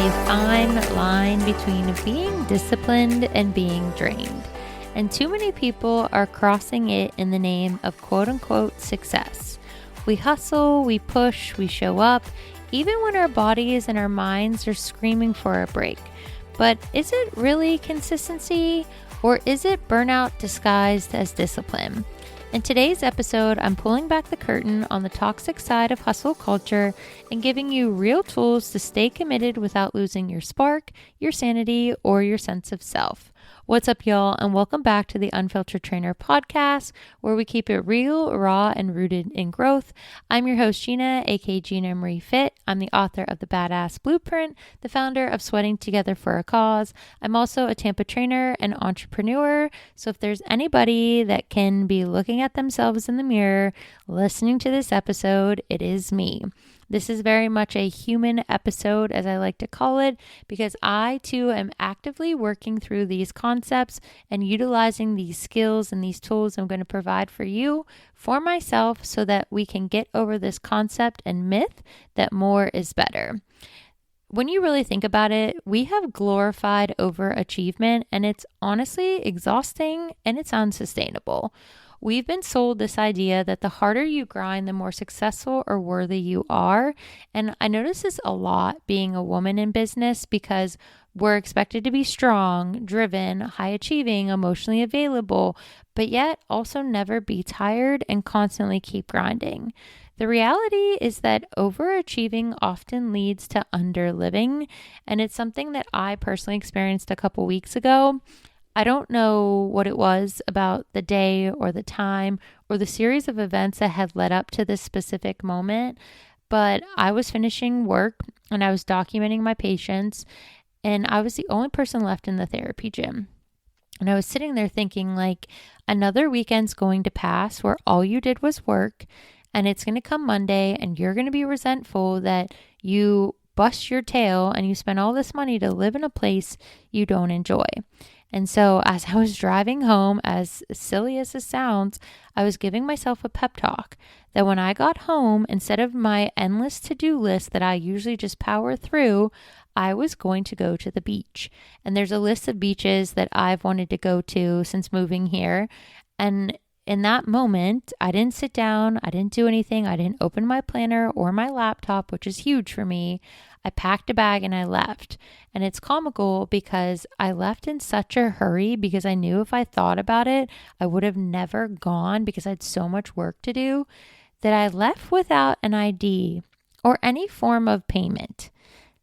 a fine line between being disciplined and being drained. And too many people are crossing it in the name of quote unquote success. We hustle, we push, we show up, even when our bodies and our minds are screaming for a break. But is it really consistency, or is it burnout disguised as discipline? In today's episode, I'm pulling back the curtain on the toxic side of hustle culture and giving you real tools to stay committed without losing your spark, your sanity, or your sense of self. What's up, y'all, and welcome back to the Unfiltered Trainer podcast, where we keep it real, raw, and rooted in growth. I'm your host, Gina, aka Gina Marie Fit. I'm the author of The Badass Blueprint, the founder of Sweating Together for a Cause. I'm also a Tampa trainer and entrepreneur. So if there's anybody that can be looking at themselves in the mirror, listening to this episode, it is me. This is very much a human episode, as I like to call it, because I too am actively working through these concepts and utilizing these skills and these tools I'm going to provide for you, for myself, so that we can get over this concept and myth that more is better. When you really think about it, we have glorified overachievement, and it's honestly exhausting and it's unsustainable. We've been sold this idea that the harder you grind, the more successful or worthy you are. And I notice this a lot being a woman in business, because we're expected to be strong, driven, high achieving, emotionally available, but yet also never be tired and constantly keep grinding. The reality is that overachieving often leads to underliving, and it's something that I personally experienced a couple weeks ago. I don't know what it was about the day or the time or the series of events that had led up to this specific moment, but I was finishing work and I was documenting my patients, and I was the only person left in the therapy gym. And I was sitting there thinking, like, another weekend's going to pass where all you did was work, and it's going to come Monday and you're going to be resentful that you bust your tail and you spend all this money to live in a place you don't enjoy. And so as I was driving home, as silly as it sounds, I was giving myself a pep talk that when I got home, instead of my endless to-do list that I usually just power through, I was going to go to the beach. And there's a list of beaches that I've wanted to go to since moving here. And in that moment, I didn't sit down, I didn't do anything, I didn't open my planner or my laptop, which is huge for me. I packed a bag and I left. And it's comical because I left in such a hurry, because I knew if I thought about it, I would have never gone because I had so much work to do, that I left without an ID or any form of payment.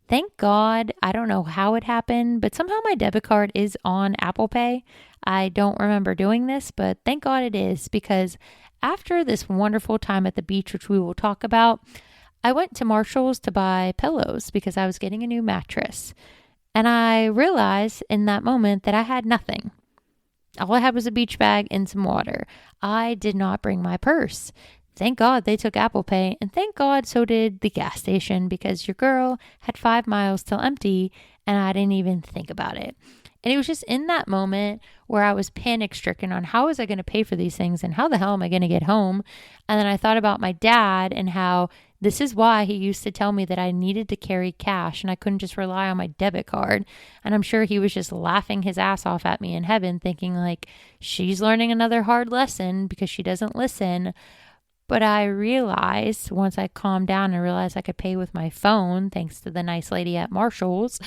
Thank God, I don't know how it happened, but somehow my debit card is on Apple Pay. I don't remember doing this, but thank God it is, because after this wonderful time at the beach, which we will talk about, I went to Marshall's to buy pillows because I was getting a new mattress. And I realized in that moment that I had nothing. All I had was a beach bag and some water. I did not bring my purse. Thank God they took Apple Pay, and thank God so did the gas station, because your girl had 5 miles till empty and I didn't even think about it. And it was just in that moment where I was panic stricken on how was I going to pay for these things and how the hell am I going to get home? And then I thought about my dad and how this is why he used to tell me that I needed to carry cash and I couldn't just rely on my debit card. And I'm sure he was just laughing his ass off at me in heaven, thinking like, she's learning another hard lesson because she doesn't listen. But I realized once I calmed down and realized I could pay with my phone, thanks to the nice lady at Marshall's,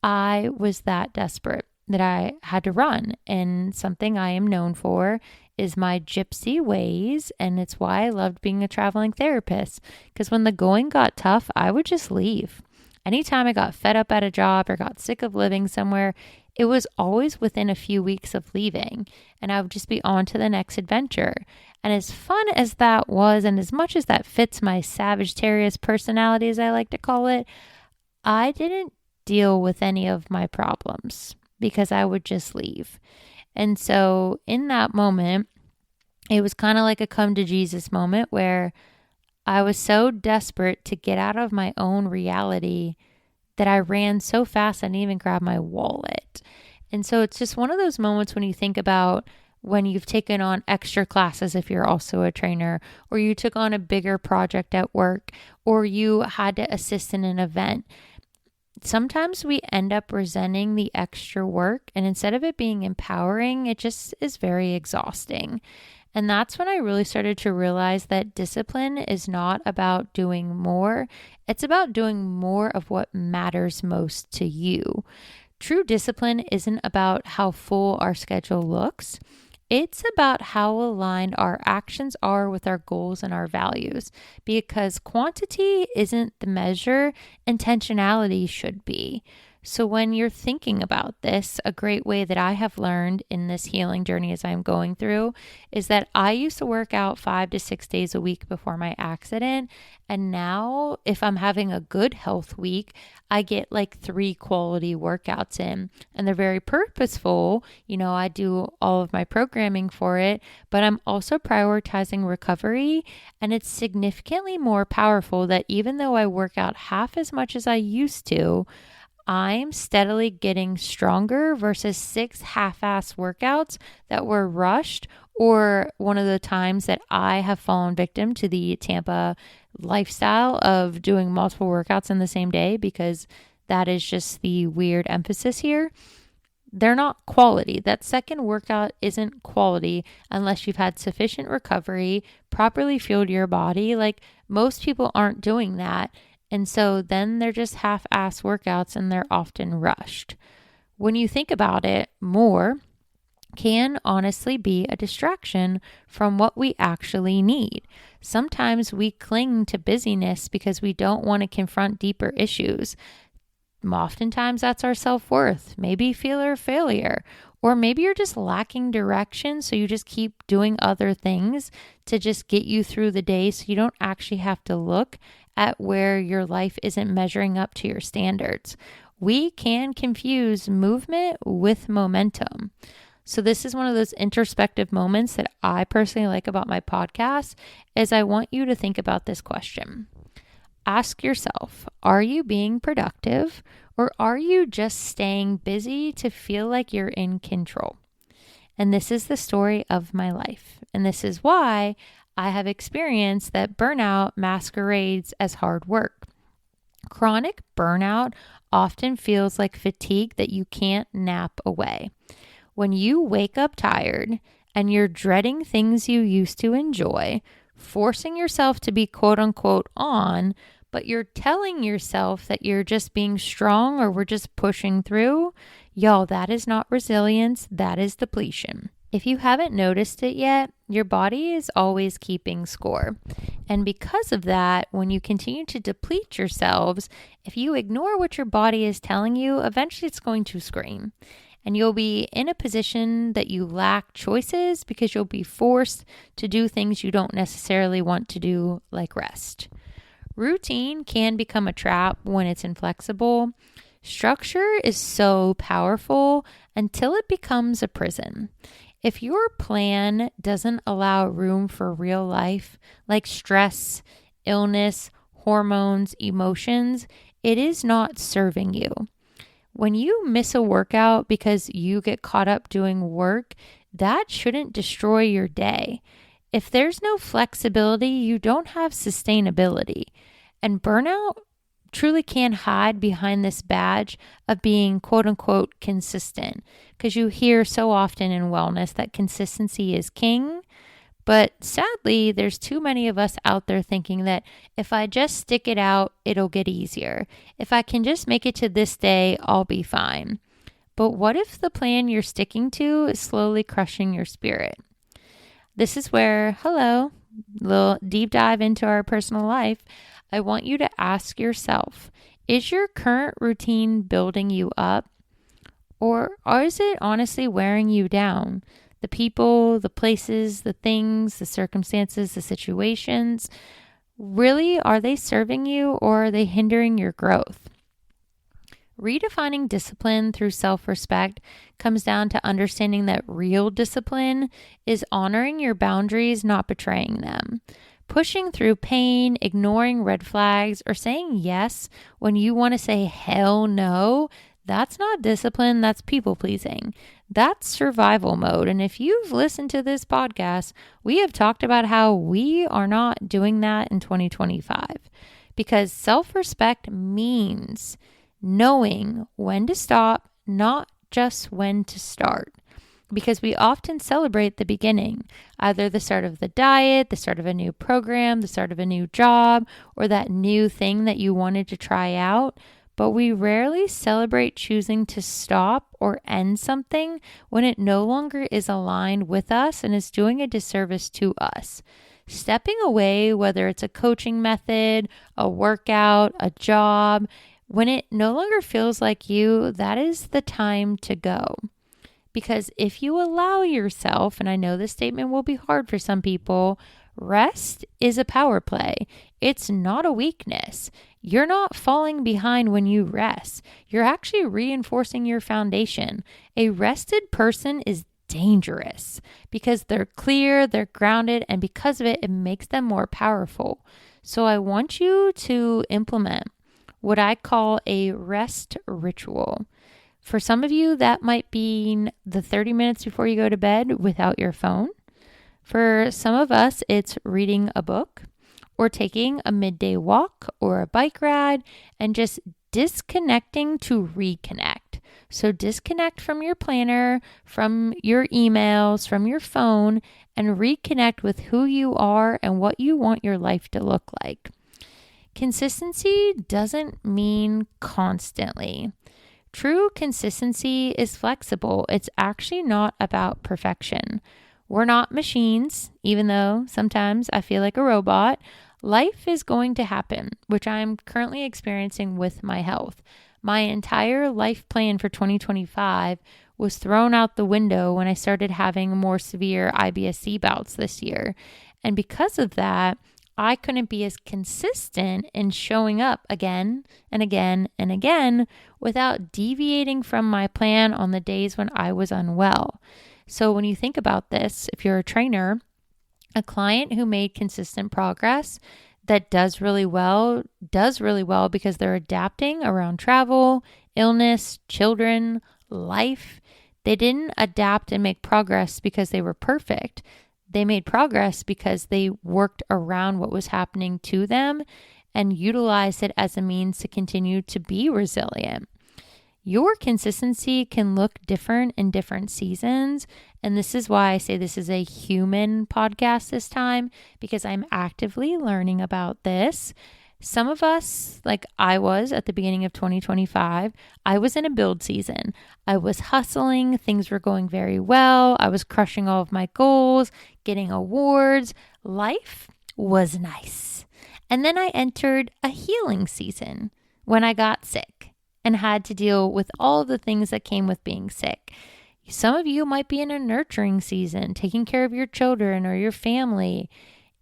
I was that desperate that I had to run. And something I am known for is my gypsy ways. And it's why I loved being a traveling therapist, because when the going got tough, I would just leave. Anytime I got fed up at a job or got sick of living somewhere, it was always within a few weeks of leaving, and I would just be on to the next adventure. And as fun as that was, and as much as that fits my Sagittarius personality, as I like to call it, I didn't deal with any of my problems because I would just leave. And so in that moment, it was kind of like a come to Jesus moment where I was so desperate to get out of my own reality that I ran so fast I didn't even grab my wallet. And so it's just one of those moments when you think about when you've taken on extra classes, if you're also a trainer, or you took on a bigger project at work, or you had to assist in an event. sometimes we end up resenting the extra work, and instead of it being empowering, it just is very exhausting. And that's when I really started to realize that discipline is not about doing more. It's about doing more of what matters most to you. True discipline isn't about how full our schedule looks. It's about how aligned our actions are with our goals and our values, because quantity isn't the measure, intentionality should be. So when you're thinking about this, a great way that I have learned in this healing journey as I'm going through is that I used to work out 5 to 6 days a week before my accident. And now if I'm having a good health week, I get like 3 quality workouts in, and they're very purposeful. I do all of my programming for it, but I'm also prioritizing recovery. And it's significantly more powerful that even though I work out half as much as I used to, I'm steadily getting stronger versus 6 half-ass workouts that were rushed, or one of the times that I have fallen victim to the Tampa lifestyle of doing multiple workouts in the same day, because that is just the weird emphasis here. They're not quality. That second workout isn't quality unless you've had sufficient recovery, properly fueled your body. Like, most people aren't doing that. And so then they're just half-ass workouts, and they're often rushed. When you think about it, more can honestly be a distraction from what we actually need. Sometimes we cling to busyness because we don't want to confront deeper issues. Oftentimes that's our self-worth, maybe fear of failure, or maybe you're just lacking direction, so you just keep doing other things to just get you through the day, so you don't actually have to look at where your life isn't measuring up to your standards. We can confuse movement with momentum. So this is one of those introspective moments that I personally like about my podcast, is I want you to think about this question. Ask yourself, are you being productive, or are you just staying busy to feel like you're in control? And this is the story of my life. And this is why I have experienced that burnout masquerades as hard work. Chronic burnout often feels like fatigue that you can't nap away. When you wake up tired and you're dreading things you used to enjoy, forcing yourself to be quote unquote on, but you're telling yourself that you're just being strong or we're just pushing through, y'all, that is not resilience, that is depletion. If you haven't noticed it yet, your body is always keeping score. And because of that, when you continue to deplete yourselves, if you ignore what your body is telling you, eventually it's going to scream. And you'll be in a position that you lack choices because you'll be forced to do things you don't necessarily want to do, like rest. Routine can become a trap when it's inflexible. Structure is so powerful until it becomes a prison. If your plan doesn't allow room for real life, like stress, illness, hormones, emotions, it is not serving you. When you miss a workout because you get caught up doing work, that shouldn't destroy your day. If there's no flexibility, you don't have sustainability. And burnout truly can hide behind this badge of being quote unquote consistent, because you hear so often in wellness that consistency is king. But sadly, there's too many of us out there thinking that if I just stick it out, it'll get easier. If I can just make it to this day, I'll be fine. But what if the plan you're sticking to is slowly crushing your spirit? This is where, little deep dive into our personal life. I want you to ask yourself, is your current routine building you up, or is it honestly wearing you down? The people, the places, the things, the circumstances, the situations, really, are they serving you, or are they hindering your growth? Redefining discipline through self-respect comes down to understanding that real discipline is honoring your boundaries, not betraying them. Pushing through pain, ignoring red flags, or saying yes when you want to say hell no, that's not discipline, that's people pleasing. That's survival mode. And if you've listened to this podcast, we have talked about how we are not doing that in 2025, because self-respect means knowing when to stop, not just when to start. Because we often celebrate the beginning, either the start of the diet, the start of a new program, the start of a new job, or that new thing that you wanted to try out. But we rarely celebrate choosing to stop or end something when it no longer is aligned with us and is doing a disservice to us. Stepping away, whether it's a coaching method, a workout, a job, when it no longer feels like you, that is the time to go. Because if you allow yourself, and I know this statement will be hard for some people, rest is a power play. It's not a weakness. You're not falling behind when you rest. You're actually reinforcing your foundation. A rested person is dangerous because they're clear, they're grounded, and because of it, it makes them more powerful. So I want you to implement what I call a rest ritual. For some of you, that might be the 30 minutes before you go to bed without your phone. For some of us, it's reading a book or taking a midday walk or a bike ride and just disconnecting to reconnect. So disconnect from your planner, from your emails, from your phone, and reconnect with who you are and what you want your life to look like. Consistency doesn't mean constantly. True consistency is flexible. It's actually not about perfection. We're not machines, even though sometimes I feel like a robot. Life is going to happen, which I'm currently experiencing with my health. My entire life plan for 2025 was thrown out the window when I started having more severe IBS-C bouts this year. And because of that, I couldn't be as consistent in showing up again and again and again without deviating from my plan on the days when I was unwell. So when you think about this, if you're a trainer, a client who made consistent progress that does really well because they're adapting around travel, illness, children, life. They didn't adapt and make progress because they were perfect. They made progress because they worked around what was happening to them and utilized it as a means to continue to be resilient. Your consistency can look different in different seasons. And this is why I say this is a human podcast this time, because I'm actively learning about this. Some of us, like I was at the beginning of 2025, I was in a build season. I was hustling. Things were going very well. I was crushing all of my goals, getting awards. Life was nice. And then I entered a healing season when I got sick and had to deal with all the things that came with being sick. Some of you might be in a nurturing season, taking care of your children or your family.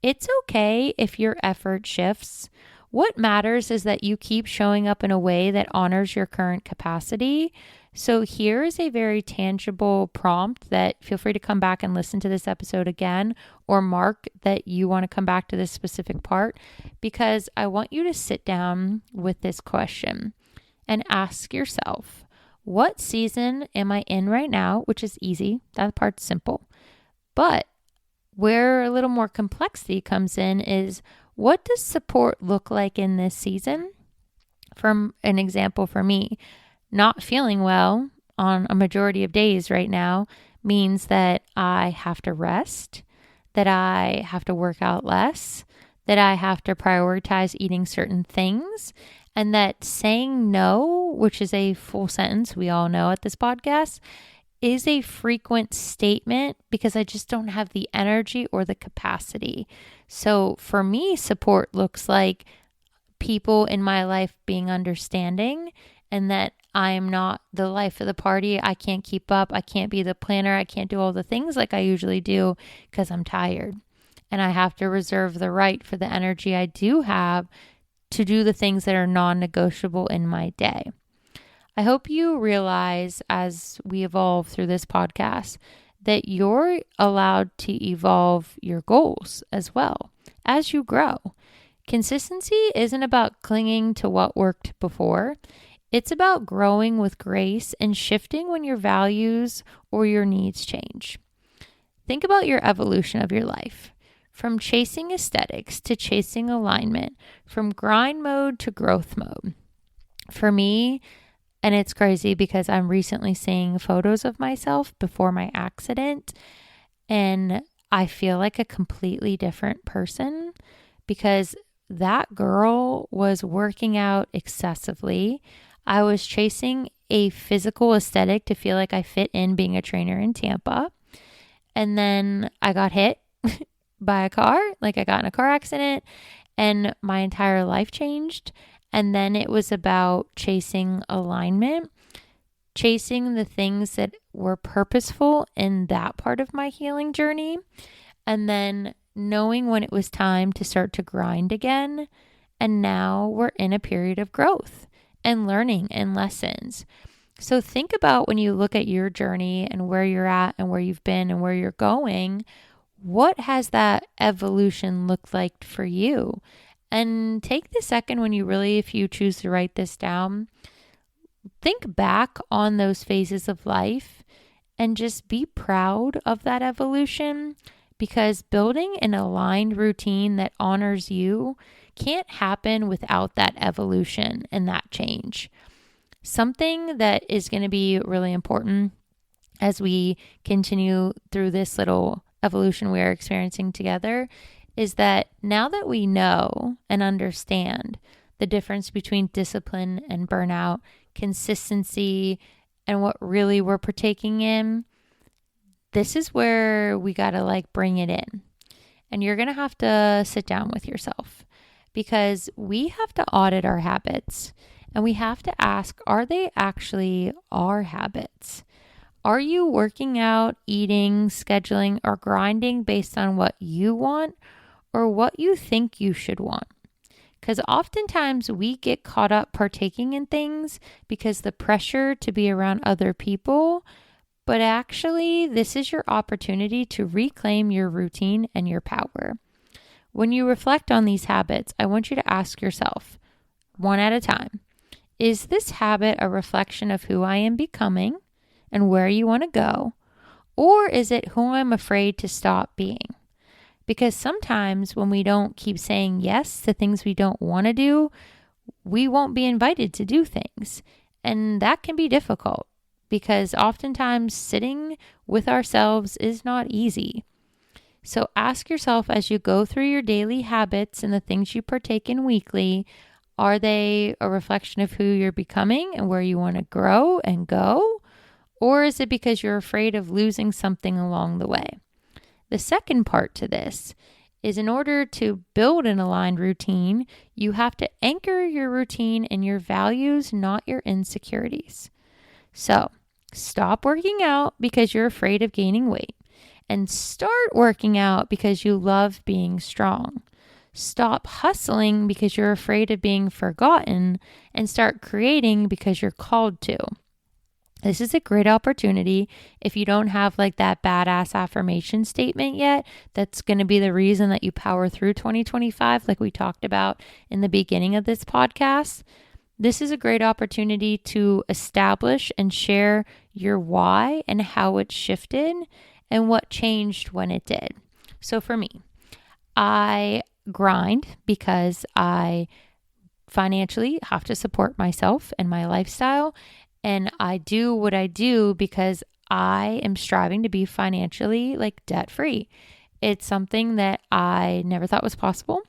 It's okay if your effort shifts. What matters is that you keep showing up in a way that honors your current capacity. So here is a very tangible prompt that feel free to come back and listen to this episode again, or mark that you want to come back to this specific part, because I want you to sit down with this question and ask yourself, what season am I in right now? Which is easy. That part's simple. But where a little more complexity comes in is, what does support look like in this season? For an example, for me, not feeling well on a majority of days right now means that I have to rest, that I have to work out less, that I have to prioritize eating certain things, and that saying no, which is a full sentence we all know at this podcast, is a frequent statement because I just don't have the energy or the capacity. So for me, support looks like people in my life being understanding, and that I'm not the life of the party. I can't keep up. I can't be the planner. I can't do all the things like I usually do because I'm tired. And I have to reserve the right for the energy I do have to do the things that are non-negotiable in my day. I hope you realize as we evolve through this podcast that you're allowed to evolve your goals as well as you grow. Consistency isn't about clinging to what worked before. It's about growing with grace and shifting when your values or your needs change. Think about your evolution of your life. From chasing aesthetics to chasing alignment, from grind mode to growth mode. For me, and it's crazy because I'm recently seeing photos of myself before my accident, and I feel like a completely different person because that girl was working out excessively. I was chasing a physical aesthetic to feel like I fit in being a trainer in Tampa. And then I got hit by a car, like I got in a car accident, and my entire life changed. And then it was about chasing alignment, chasing the things that were purposeful in that part of my healing journey, and then knowing when it was time to start to grind again. And now we're in a period of growth and learning and lessons. So think about when you look at your journey and where you're at and where you've been and where you're going, what has that evolution looked like for you? And take the second when you really, if you choose to write this down, think back on those phases of life and just be proud of that evolution, because building an aligned routine that honors you can't happen without that evolution and that change. Something that is going to be really important as we continue through this little evolution we are experiencing together is that now that we know and understand the difference between discipline and burnout, consistency, and what really we're partaking in, this is where we got to bring it in. And you're going to have to sit down with yourself because we have to audit our habits and we have to ask, are they actually our habits? Are you working out, eating, scheduling, or grinding based on what you want or what you think you should want? Because oftentimes we get caught up partaking in things because the pressure to be around other people, but actually this is your opportunity to reclaim your routine and your power. When you reflect on these habits, I want you to ask yourself, one at a time, is this habit a reflection of who I am becoming and where you want to go? Or is it who I'm afraid to stop being? Because sometimes when we don't keep saying yes to things we don't want to do, we won't be invited to do things. And that can be difficult because oftentimes sitting with ourselves is not easy. So ask yourself as you go through your daily habits and the things you partake in weekly, are they a reflection of who you're becoming and where you want to grow and go? Or is it because you're afraid of losing something along the way? The second part to this is in order to build an aligned routine, you have to anchor your routine in your values, not your insecurities. So stop working out because you're afraid of gaining weight and start working out because you love being strong. Stop hustling because you're afraid of being forgotten and start creating because you're called to. This is a great opportunity if you don't have that badass affirmation statement yet. That's going to be the reason that you power through 2025, like we talked about in the beginning of this podcast. This is a great opportunity to establish and share your why and how it shifted and what changed when it did. So for me, I grind because I financially have to support myself and my lifestyle. And I do what I do because I am striving to be financially debt free. It's something that I never thought was possible.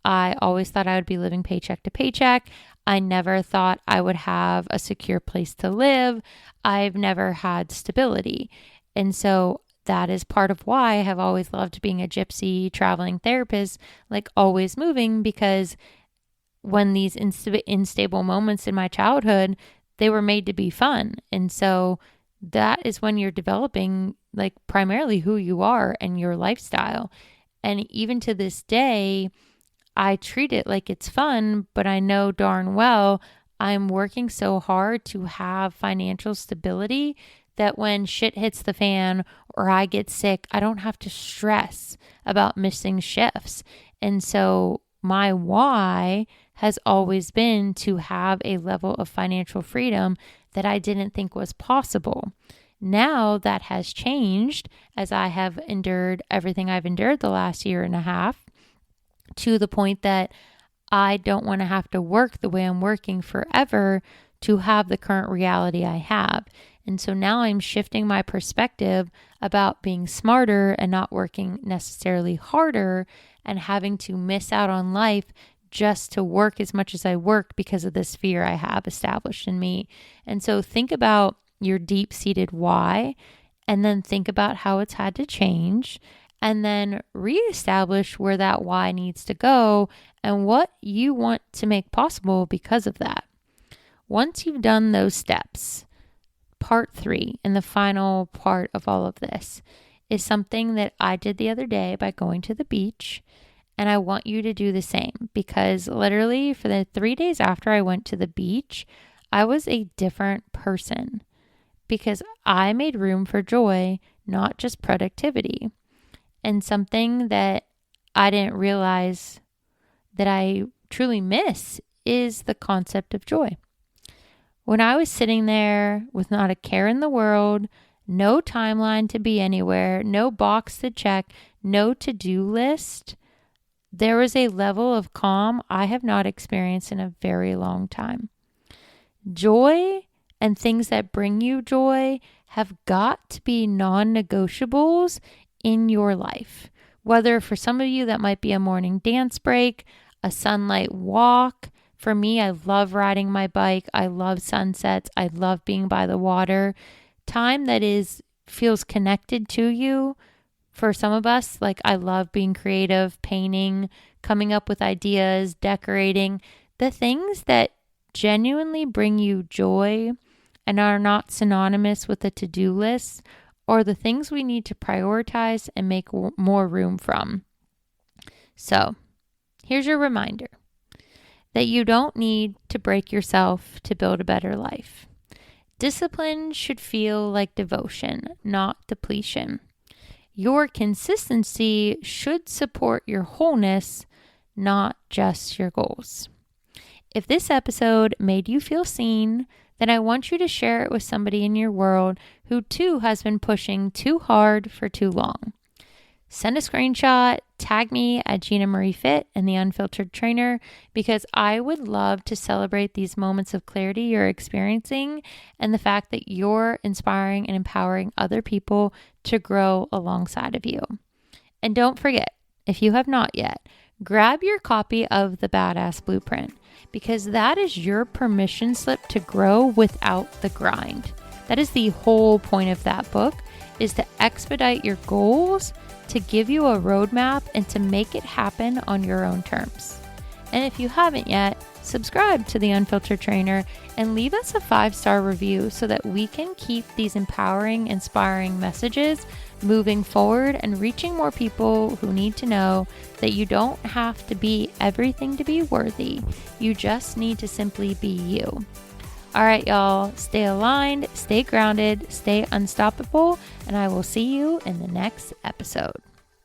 I always thought I would be living paycheck to paycheck. I never thought I would have a secure place to live. I've never had stability. And so that is part of why I have always loved being a gypsy traveling therapist, always moving, because when these unstable moments in my childhood, they were made to be fun. And so that is when you're developing primarily who you are and your lifestyle. And even to this day, I treat it like it's fun, but I know darn well I'm working so hard to have financial stability that when shit hits the fan or I get sick, I don't have to stress about missing shifts. And so my why has always been to have a level of financial freedom that I didn't think was possible. Now that has changed as I have endured everything I've endured the last year and a half, to the point that I don't want to have to work the way I'm working forever to have the current reality I have. And so now I'm shifting my perspective about being smarter and not working necessarily harder and having to miss out on life just to work as much as I work because of this fear I have established in me. And so think about your deep-seated why, and then think about how it's had to change, and then reestablish where that why needs to go and what you want to make possible because of that. Once you've done those steps, part 3 and the final part of all of this is something that I did the other day by going to the beach. And I want you to do the same, because literally for the 3 days after I went to the beach, I was a different person because I made room for joy, not just productivity. And something that I didn't realize that I truly miss is the concept of joy. When I was sitting there with not a care in the world, no timeline to be anywhere, no box to check, no to-do list, there was a level of calm I have not experienced in a very long time. Joy and things that bring you joy have got to be non-negotiables in your life. Whether for some of you that might be a morning dance break, a sunlight walk. For me, I love riding my bike. I love sunsets. I love being by the water. Time that feels connected to you. For some of us, like I love being creative, painting, coming up with ideas, decorating, the things that genuinely bring you joy and are not synonymous with a to-do list, or the things we need to prioritize and make more room from. So, here's your reminder that you don't need to break yourself to build a better life. Discipline should feel like devotion, not depletion. Your consistency should support your wholeness, not just your goals. If this episode made you feel seen, then I want you to share it with somebody in your world who too has been pushing too hard for too long. Send a screenshot, tag me at Gina Marie Fit and the Unfiltered Trainer, because I would love to celebrate these moments of clarity you're experiencing and the fact that you're inspiring and empowering other people to grow alongside of you. And don't forget, if you have not yet, grab your copy of The Badass Blueprint, because that is your permission slip to grow without the grind. That is the whole point of that book, is to expedite your goals, to give you a roadmap, and to make it happen on your own terms. And if you haven't yet, subscribe to the Unfiltered Trainer and leave us a 5-star review so that we can keep these empowering, inspiring messages moving forward and reaching more people who need to know that you don't have to be everything to be worthy. You just need to simply be you. All right, y'all, stay aligned, stay grounded, stay unstoppable, and I will see you in the next episode.